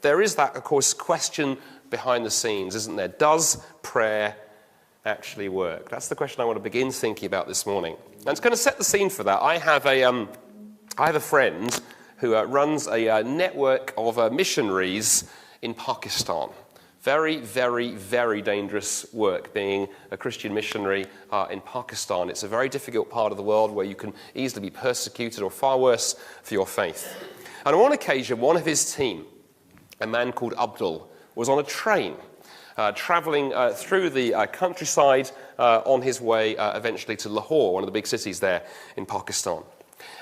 there is that, of course, question behind the scenes, isn't there? Does prayer actually work? That's the question I want to begin thinking about this morning. And it's going to set the scene for that. I have a friend who runs a network of missionaries in Pakistan. Very, very, very dangerous work being a Christian missionary in Pakistan. It's a very difficult part of the world where you can easily be persecuted, or far worse, for your faith. And on one occasion, one of his team, a man called Abdul, was on a train travelling through the countryside on his way eventually to Lahore, one of the big cities there in Pakistan.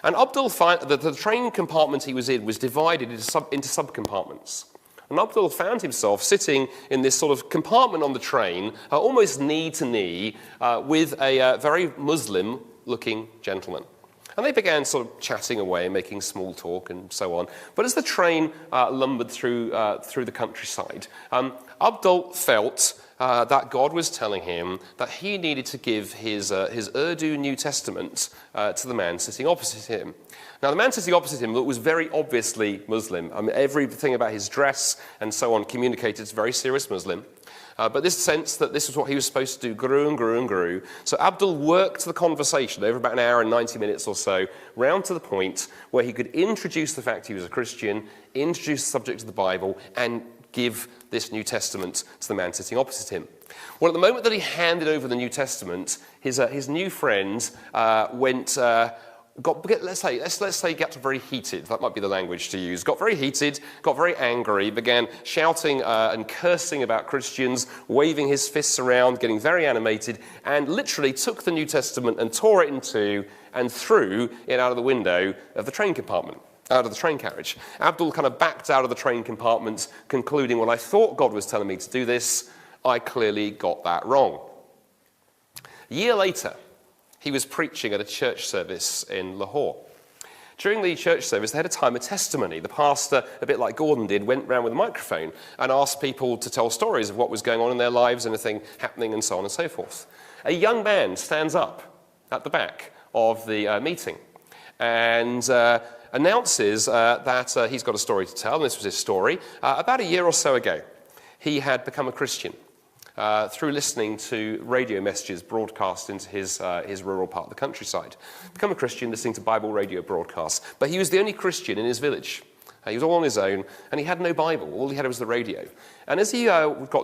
And Abdul found that the train compartment he was in was divided into subcompartments. And Abdul found himself sitting in this sort of compartment on the train, almost knee to knee, with a very Muslim-looking gentleman. And they began sort of chatting away, making small talk and so on. But as the train lumbered through the countryside, Abdul felt that God was telling him that he needed to give his Urdu New Testament to the man sitting opposite him. Now, the man sitting opposite him was very obviously Muslim. I mean, everything about his dress and so on communicated as very serious Muslim. But this sense that this was what he was supposed to do grew and grew and grew. So Abdul worked the conversation over about an hour and 90 minutes or so, round to the point where he could introduce the fact he was a Christian, introduce the subject of the Bible, and give this New Testament to the man sitting opposite him. Well, at the moment that he handed over the New Testament, his new friend let's say got very heated. That might be the language to use. Got very heated, got very angry, began shouting and cursing about Christians, waving his fists around, getting very animated, and literally took the New Testament and tore it in two and threw it out of the window of the train compartment, out of the train carriage. Abdul kind of backed out of the train compartment, concluding, well, I thought God was telling me to do this. I clearly got that wrong. A year later, he was preaching at a church service in Lahore. During the church service, they had a time of testimony. The pastor, a bit like Gordon did, went round with a microphone and asked people to tell stories of what was going on in their lives, anything happening, and so on and so forth. A young man stands up at the back of the meeting and announces that he's got a story to tell, and this was his story. About a year or so ago, he had become a Christian through listening to radio messages broadcast into his rural part of the countryside. Become a Christian listening to Bible radio broadcasts. But he was the only Christian in his village. He was all on his own, and he had no Bible. All he had was the radio. And as he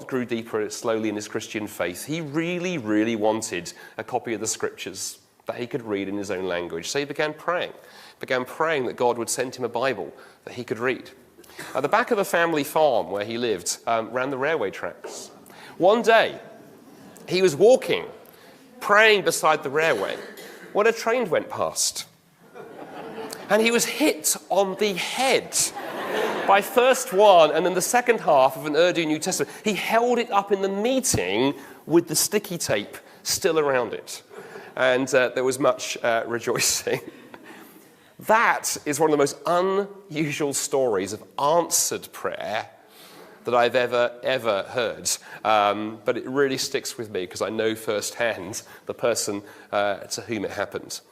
grew deeper slowly in his Christian faith, he really, really wanted a copy of the Scriptures that he could read in his own language. So he began praying that God would send him a Bible that he could read. At the back of the family farm where he lived ran the railway tracks. One day, he was walking, praying beside the railway, when a train went past. And he was hit on the head by first one and then the second half of an Urdu New Testament. He held it up in the meeting with the sticky tape still around it. And there was much rejoicing. That is one of the most unusual stories of answered prayer that I've ever heard. But it really sticks with me because I know firsthand the person to whom it happened.